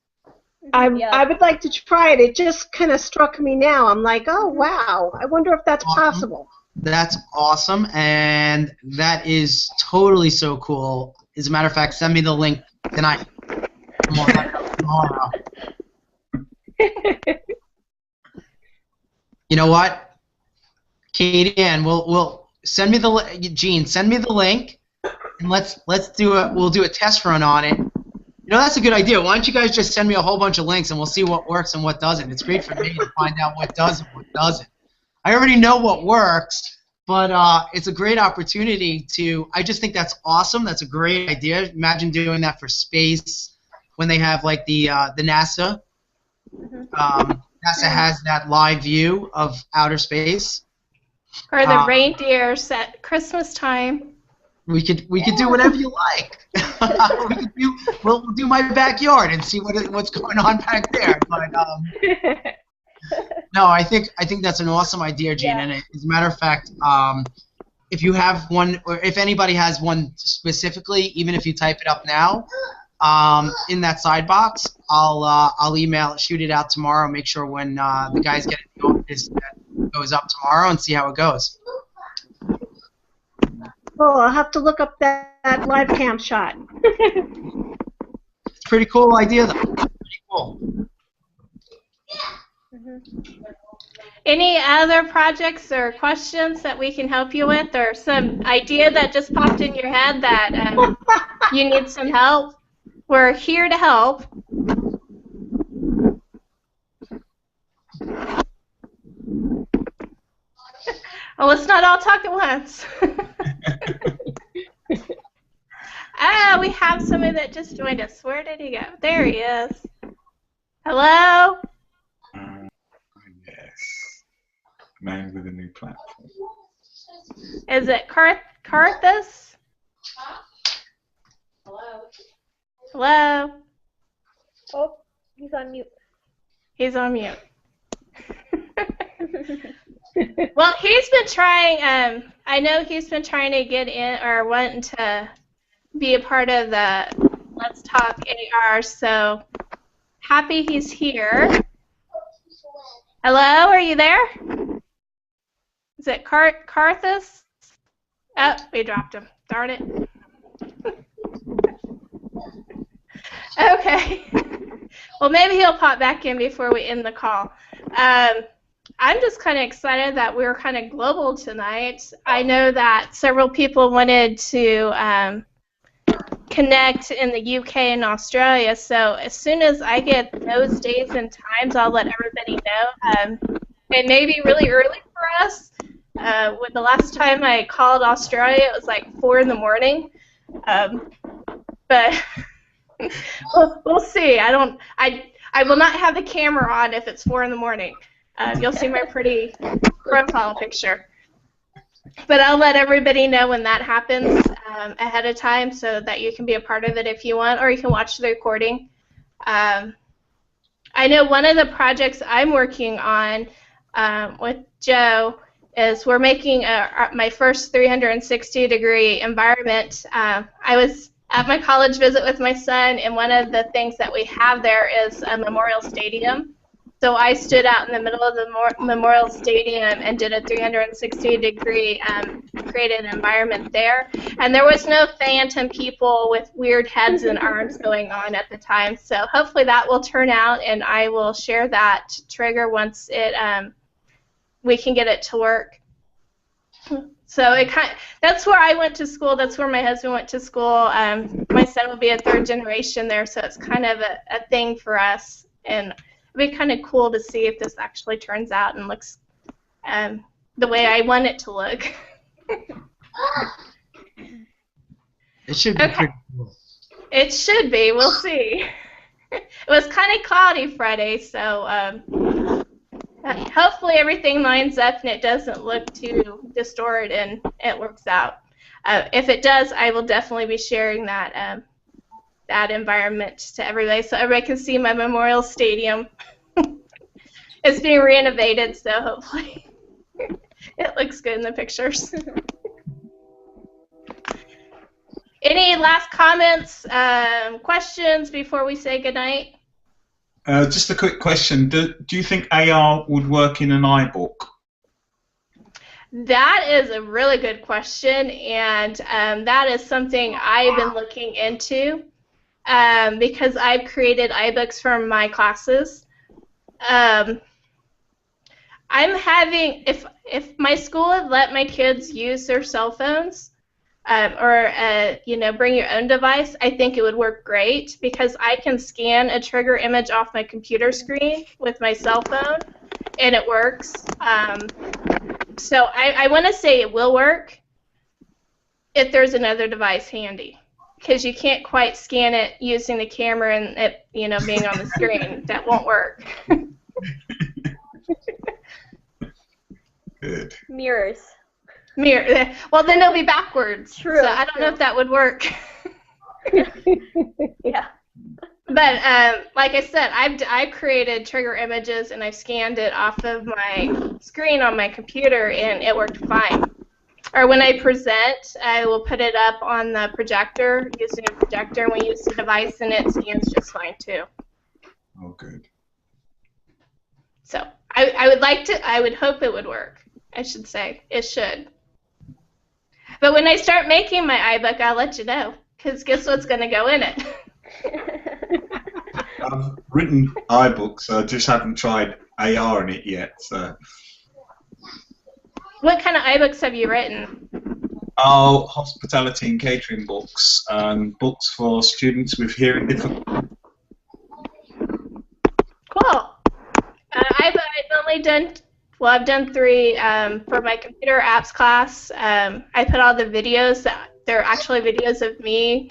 Speaker 5: I would like to try it. It just kind of struck me now. I'm like, oh, wow. I wonder if that's possible.
Speaker 6: That's awesome, and that is totally so cool. As a matter of fact, send me the link tonight. Tomorrow. You know what? Katie Ann, we'll send me the Gene, send me the link. And let's do we'll do a test run on it. You know, that's a good idea. Why don't you guys just send me a whole bunch of links and we'll see what works and what doesn't. It's great for me to find out what does and what doesn't. I already know what works, but it's a great opportunity to. I just think that's awesome. That's a great idea. Imagine doing that for space when they have like the NASA. NASA has that live view of outer space.
Speaker 1: Or the reindeers at Christmas time.
Speaker 6: We could do whatever you like. We'll do my backyard and see what's going on back there. But no, I think that's an awesome idea, Gene. Yeah. And as a matter of fact, if you have one, or if anybody has one specifically, even if you type it up now, in that side box, I'll email it, shoot it out tomorrow. Make sure when the guys get it in the office that goes up tomorrow and see how it goes.
Speaker 5: Well, I'll have to look up that live cam shot.
Speaker 6: It's a pretty cool idea, though. Pretty cool.
Speaker 1: Any other projects or questions that we can help you with, or some idea that just popped in your head that you need some help? We're here to help. Well, let's not all talk at once. We have somebody that just joined us. Where did he go? There he is. Hello?
Speaker 2: Yes. Man with a new platform.
Speaker 1: Is it Carthus?
Speaker 3: Hello.
Speaker 1: Hello?
Speaker 3: Oh, he's on mute.
Speaker 1: He's on mute. Well, he's been trying, I know he's been trying to get in or wanting to be a part of the Let's Talk AR, so happy he's here. Hello, are you there? Is it Carthus? Oh, we dropped him. Darn it. Okay. Well, maybe he'll pop back in before we end the call. I'm just kind of excited that we're kind of global tonight. I know that several people wanted to connect in the UK and Australia, so as soon as I get those days and times, I'll let everybody know. It may be really early for us. When the last time I called Australia, it was like 4 in the morning. But we'll see. I will not have the camera on if it's 4 in the morning. You'll see my pretty profile picture. But I'll let everybody know when that happens ahead of time so that you can be a part of it if you want, or you can watch the recording. I know one of the projects I'm working on with Joe is we're making my first 360-degree environment. I was at my college visit with my son, and one of the things that we have there is a memorial stadium. So I stood out in the middle of the Memorial Stadium and did a 360-degree created environment there. And there was no phantom people with weird heads and arms going on at the time. So hopefully that will turn out, and I will share that trigger once we can get it to work. So that's where I went to school. That's where my husband went to school. My son will be a third generation there, so it's kind of a thing for us. And it'd be kind of cool to see if this actually turns out and looks the way I want it to look.
Speaker 6: It should be pretty cool.
Speaker 1: It should be. We'll see. It was kind of cloudy Friday, so hopefully everything lines up and it doesn't look too distorted and it works out. If it does, I will definitely be sharing that that environment to everybody so everybody can see my memorial stadium. It's being renovated, so hopefully it looks good in the pictures. Any last comments, questions before we say goodnight?
Speaker 2: Just a quick question. Do you think AR would work in an iBook?
Speaker 1: That is a really good question, and that is something I've been looking into because I've created iBooks for my classes. I'm having, if my school would let my kids use their cell phones, or bring your own device, I think it would work great because I can scan a trigger image off my computer screen with my cell phone, and it works. So I want to say it will work if there's another device handy, because you can't quite scan it using the camera and it being on the screen. That won't work.
Speaker 2: Good.
Speaker 3: Mirrors.
Speaker 1: Well, then they'll be backwards.
Speaker 3: True.
Speaker 1: So I don't know if that would work.
Speaker 3: Yeah.
Speaker 1: But like I said, I've created trigger images and I've scanned it off of my screen on my computer and it worked fine. Or when I present, I will put it up on the projector using a projector, and we use the device and it scans just fine too.
Speaker 2: Oh, good.
Speaker 1: So I would hope it would work. I should say it should. But when I start making my iBook, I'll let you know, because guess what's going to go in it?
Speaker 2: I've written iBooks, I just haven't tried AR in it yet. So.
Speaker 1: What kind of iBooks have you written?
Speaker 2: Oh, hospitality and catering books, and books for students with hearing difficulties.
Speaker 1: Cool. I've only done, well, I've done 3 for my computer apps class. I put all the videos, they're actually videos of me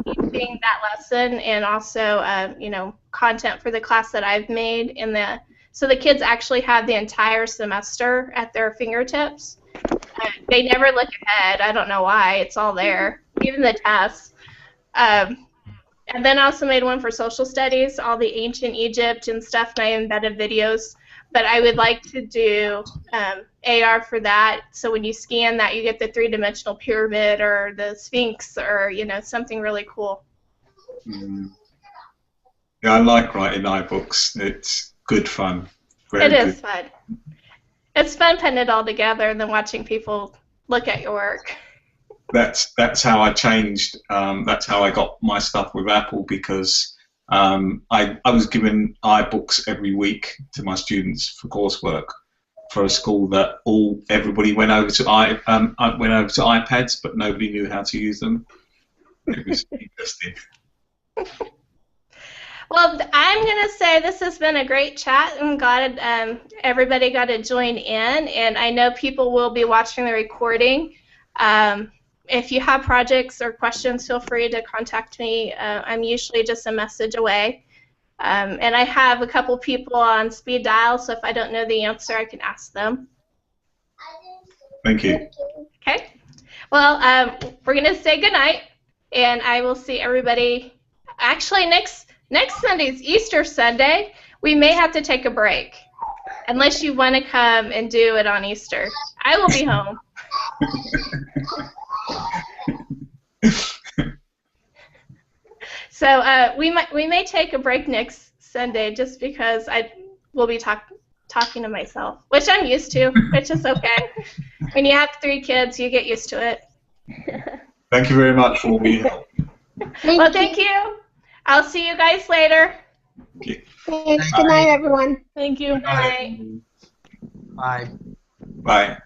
Speaker 1: teaching that lesson, and also, you know, content for the class that I've made. So the kids actually have the entire semester at their fingertips. They never look ahead. I don't know why. It's all there, even the tests. And then I also made one for social studies, all the ancient Egypt and stuff, and I embedded videos. But I would like to do AR for that, so when you scan that, you get the 3-dimensional pyramid or the Sphinx or, you know, something really cool.
Speaker 2: Yeah, I like writing iBooks. It's good fun. Very
Speaker 1: It
Speaker 2: good.
Speaker 1: is fun. It's fun putting it all together and then watching people look at your work.
Speaker 2: That's how I changed. That's how I got my stuff with Apple, because I was given iBooks every week to my students for coursework for a school that everybody went over to iPads, but nobody knew how to use them. It was interesting.
Speaker 1: Well, I'm going to say this has been a great chat. I'm glad everybody got to join in, and I know people will be watching the recording. If you have projects or questions, feel free to contact me. I'm usually just a message away. And I have a couple people on speed dial, so if I don't know the answer, I can ask them.
Speaker 2: Thank you.
Speaker 1: Okay. Well, we're going to say goodnight, and I will see everybody. Actually, next Sunday's Easter Sunday. We may have to take a break, unless you want to come and do it on Easter. I will be home. So we may take a break next Sunday, just because I will be talking to myself, which I'm used to, which is okay. When you have 3 kids, you get used to it.
Speaker 2: Thank you very much for all your help.
Speaker 1: Well, thank you. I'll see you guys later.
Speaker 2: Okay.
Speaker 5: Thanks. Good night, everyone.
Speaker 4: Thank you.
Speaker 1: Bye.
Speaker 6: Bye.
Speaker 2: Bye.